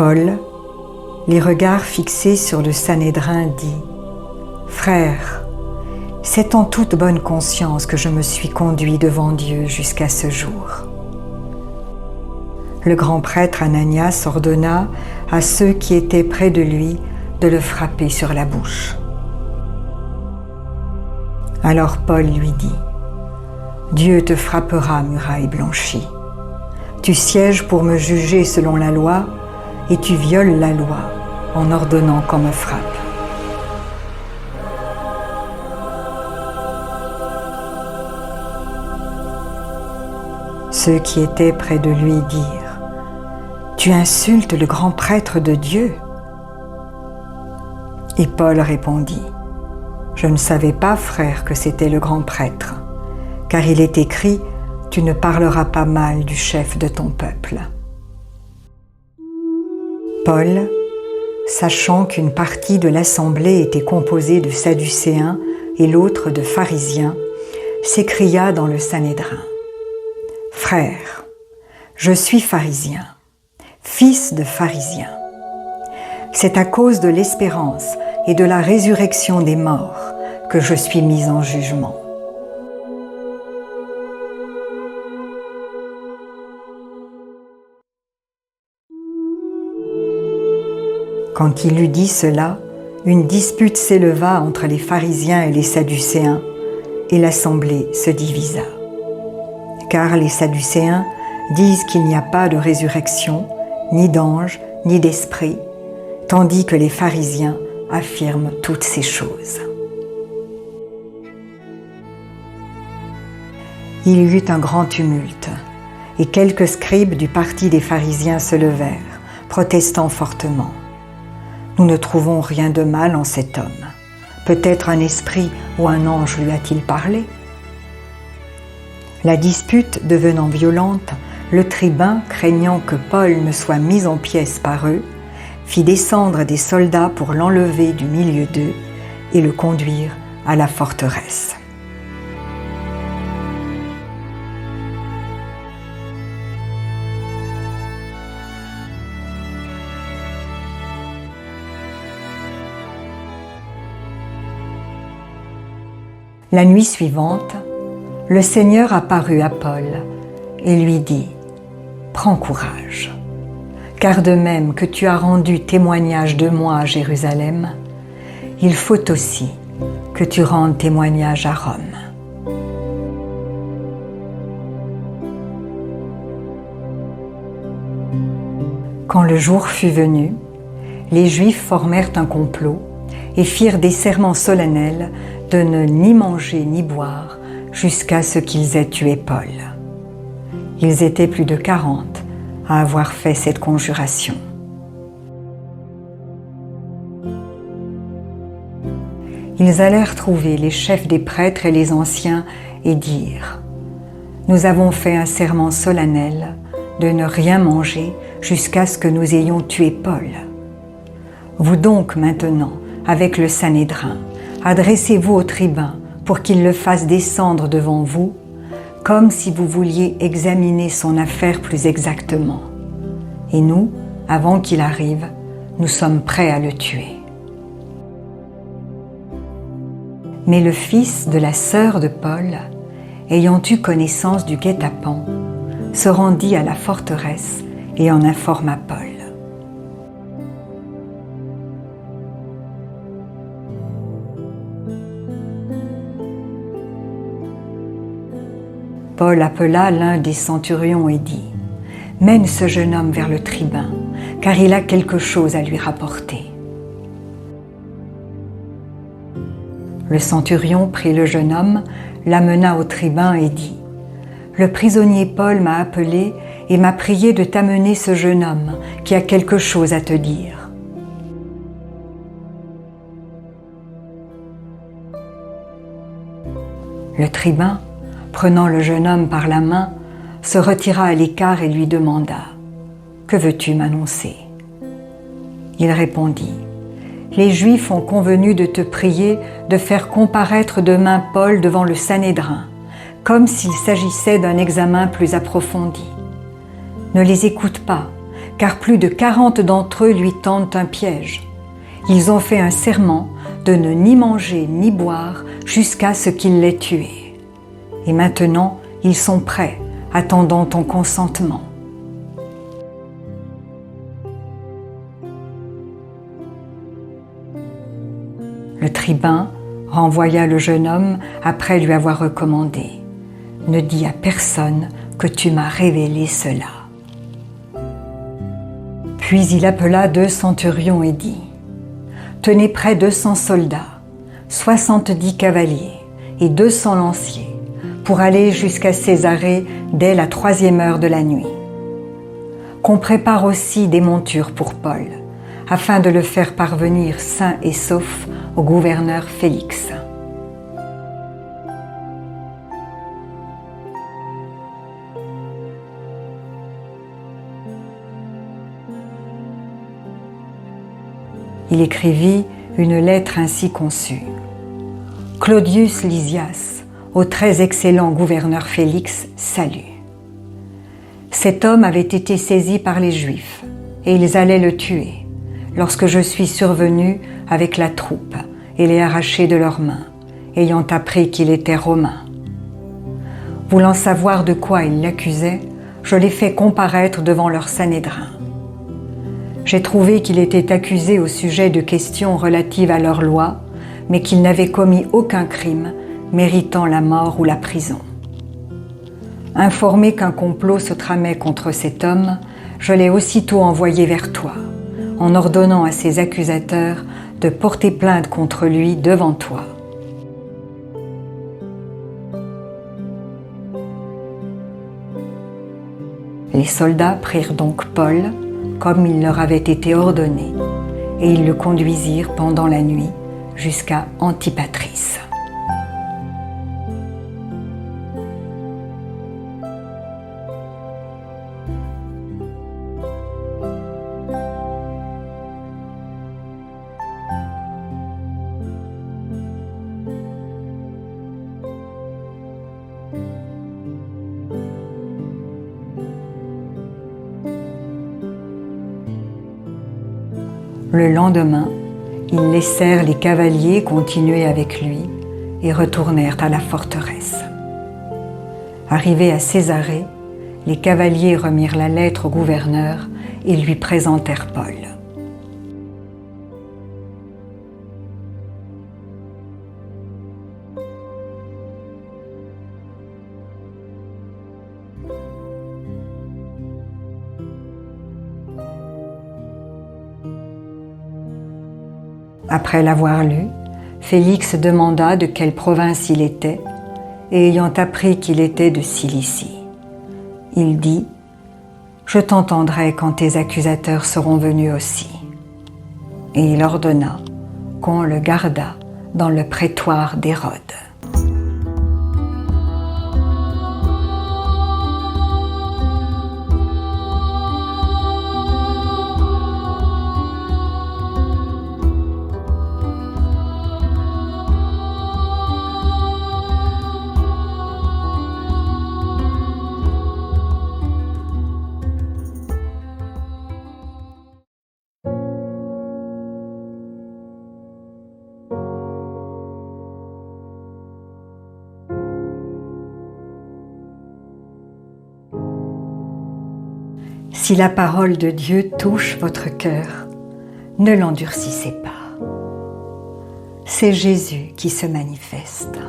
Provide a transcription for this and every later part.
Paul, les regards fixés sur le Sanhédrin, dit « Frères, c'est en toute bonne conscience que je me suis conduit devant Dieu jusqu'à ce jour. » Le grand prêtre Ananias ordonna à ceux qui étaient près de lui de le frapper sur la bouche. Alors Paul lui dit « Dieu te frappera, muraille blanchie. Tu sièges pour me juger selon la loi et tu violes la loi en ordonnant qu'on me frappe. » Ceux qui étaient près de lui dirent « Tu insultes le grand prêtre de Dieu ?» Et Paul répondit « Je ne savais pas, frère, que c'était le grand prêtre, car il est écrit « Tu ne parleras pas mal du chef de ton peuple. » Paul, sachant qu'une partie de l'assemblée était composée de Sadducéens et l'autre de pharisiens, s'écria dans le Sanhédrin « Frères, je suis pharisien, fils de pharisien. C'est à cause de l'espérance et de la résurrection des morts que je suis mis en jugement. » Quand il eut dit cela, une dispute s'éleva entre les pharisiens et les sadducéens, et l'assemblée se divisa. Car les sadducéens disent qu'il n'y a pas de résurrection, ni d'ange, ni d'esprit, tandis que les pharisiens affirment toutes ces choses. Il y eut un grand tumulte, et quelques scribes du parti des pharisiens se levèrent, protestant fortement. Nous ne trouvons rien de mal en cet homme. Peut-être un esprit ou un ange lui a-t-il parlé? La dispute devenant violente, le tribun, craignant que Paul ne soit mis en pièces par eux, fit descendre des soldats pour l'enlever du milieu d'eux et le conduire à la forteresse. La nuit suivante, le Seigneur apparut à Paul et lui dit « Prends courage, car de même que tu as rendu témoignage de moi à Jérusalem, il faut aussi que tu rendes témoignage à Rome. » Quand le jour fut venu, les Juifs formèrent un complot et firent des serments solennels de ne ni manger ni boire jusqu'à ce qu'ils aient tué Paul. Ils étaient plus de 40 à avoir fait cette conjuration. Ils allèrent trouver les chefs des prêtres et les anciens et dirent « Nous avons fait un serment solennel de ne rien manger jusqu'à ce que nous ayons tué Paul. Vous donc maintenant, avec le Sanhédrin, adressez-vous au tribun pour qu'il le fasse descendre devant vous, comme si vous vouliez examiner son affaire plus exactement. Et nous, avant qu'il arrive, nous sommes prêts à le tuer. » Mais le fils de la sœur de Paul, ayant eu connaissance du guet-apens, se rendit à la forteresse et en informa Paul. Paul appela l'un des centurions et dit « Mène ce jeune homme vers le tribun, car il a quelque chose à lui rapporter. » Le centurion prit le jeune homme, l'amena au tribun et dit « Le prisonnier Paul m'a appelé et m'a prié de t'amener ce jeune homme qui a quelque chose à te dire. » Le tribun, prenant le jeune homme par la main, se retira à l'écart et lui demanda « Que veux-tu m'annoncer » Il répondit « Les Juifs ont convenu de te prier de faire comparaître demain Paul devant le Sanhédrin, comme s'il s'agissait d'un examen plus approfondi. Ne les écoute pas, car plus de 40 d'entre eux lui tendent un piège. Ils ont fait un serment de ne ni manger ni boire jusqu'à ce qu'il l'ait tué. Et maintenant, ils sont prêts, attendant ton consentement. » Le tribun renvoya le jeune homme après lui avoir recommandé « Ne dis à personne que tu m'as révélé cela. » Puis il appela 2 centurions et dit « Tenez près 200 soldats, 70 cavaliers et 200 lanciers pour aller jusqu'à Césarée dès la 3e heure de la nuit. Qu'on prépare aussi des montures pour Paul, afin de le faire parvenir sain et sauf au gouverneur Félix. » Il écrivit une lettre ainsi conçue. « Claudius Lysias, au très excellent gouverneur Félix, salut. Cet homme avait été saisi par les Juifs, et ils allaient le tuer, lorsque je suis survenu avec la troupe et l'ai arraché de leurs mains, ayant appris qu'il était romain. Voulant savoir de quoi ils l'accusaient, je l'ai fait comparaître devant leur Sanhédrin. J'ai trouvé qu'il était accusé au sujet de questions relatives à leur loi, mais qu'il n'avait commis aucun crime méritant la mort ou la prison. Informé qu'un complot se tramait contre cet homme, je l'ai aussitôt envoyé vers toi, en ordonnant à ses accusateurs de porter plainte contre lui devant toi. Les soldats prirent donc Paul, comme il leur avait été ordonné, et ils le conduisirent pendant la nuit jusqu'à Antipatris. Le lendemain, ils laissèrent les cavaliers continuer avec lui et retournèrent à la forteresse. Arrivés à Césarée, les cavaliers remirent la lettre au gouverneur et lui présentèrent Paul. Après l'avoir lu, Félix demanda de quelle province il était, et ayant appris qu'il était de Cilicie, il dit « Je t'entendrai quand tes accusateurs seront venus aussi. » Et il ordonna qu'on le gardât dans le prétoire d'Hérode. Si la parole de Dieu touche votre cœur, ne l'endurcissez pas. C'est Jésus qui se manifeste.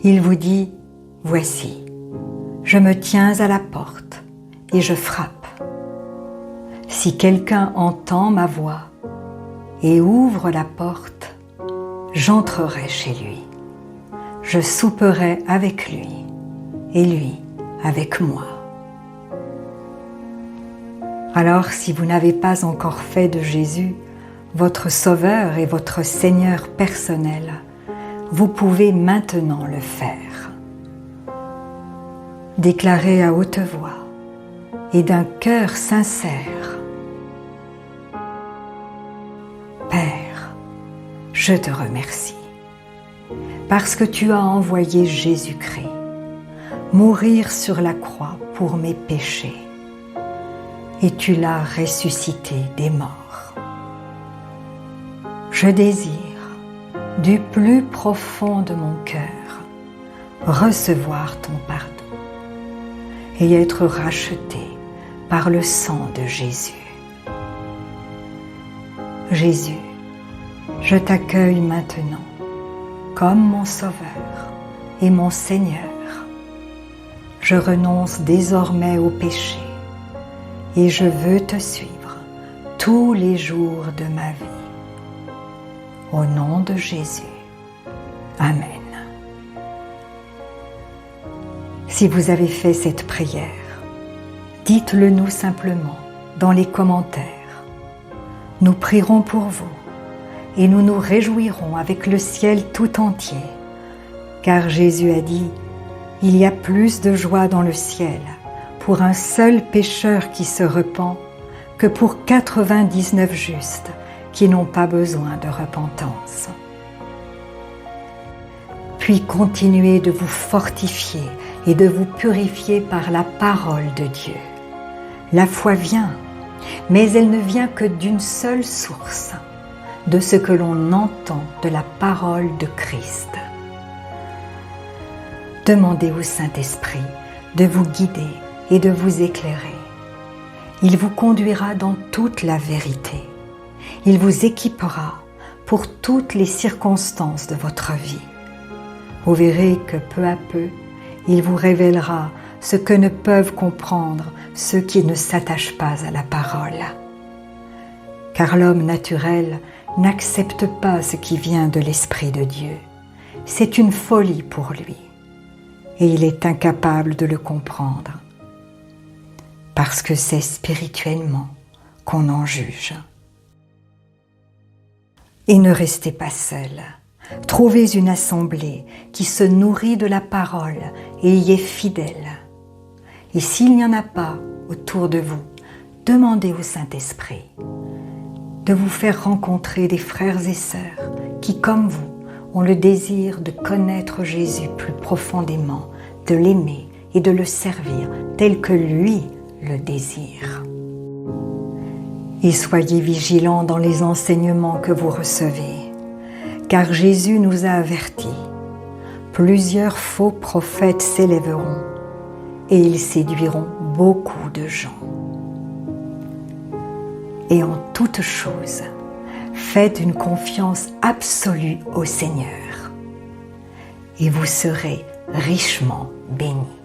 Il vous dit, « Voici, je me tiens à la porte et je frappe. Si quelqu'un entend ma voix et ouvre la porte, j'entrerai chez lui. Je souperai avec lui et lui avec moi. » Alors, si vous n'avez pas encore fait de Jésus votre Sauveur et votre Seigneur personnel, vous pouvez maintenant le faire. Déclarez à haute voix et d'un cœur sincère: Père, je te remercie parce que tu as envoyé Jésus-Christ mourir sur la croix pour mes péchés. et tu l'as ressuscité des morts. Je désire, du plus profond de mon cœur, recevoir ton pardon et être racheté par le sang de Jésus. Jésus, je t'accueille maintenant comme mon Sauveur et mon Seigneur. Je renonce désormais au péché et je veux te suivre tous les jours de ma vie. Au nom de Jésus. Amen. Si vous avez fait cette prière, dites-le nous simplement dans les commentaires. Nous prierons pour vous et nous nous réjouirons avec le ciel tout entier, car Jésus a dit « Il y a plus de joie dans le ciel pour un seul pécheur qui se repent que pour 99 justes qui n'ont pas besoin de repentance. » Puis continuez de vous fortifier et de vous purifier par la parole de Dieu. La foi vient, mais elle ne vient que d'une seule source, de ce que l'on entend de la parole de Christ. Demandez au Saint-Esprit de vous guider et de vous éclairer. Il vous conduira dans toute la vérité. Il vous équipera pour toutes les circonstances de votre vie. Vous verrez que peu à peu, il vous révélera ce que ne peuvent comprendre ceux qui ne s'attachent pas à la parole. Car l'homme naturel n'accepte pas ce qui vient de l'Esprit de Dieu. C'est une folie pour lui et il est incapable de le comprendre parce que c'est spirituellement qu'on en juge. Et ne restez pas seul. Trouvez une assemblée qui se nourrit de la parole et y est fidèle. Et s'il n'y en a pas autour de vous, demandez au Saint-Esprit de vous faire rencontrer des frères et sœurs qui, comme vous, ont le désir de connaître Jésus plus profondément, de l'aimer et de le servir tel que lui le désire. Et soyez vigilants dans les enseignements que vous recevez, car Jésus nous a avertis. Plusieurs faux prophètes s'élèveront et ils séduiront beaucoup de gens. Et en toute chose, faites une confiance absolue au Seigneur et vous serez richement bénis.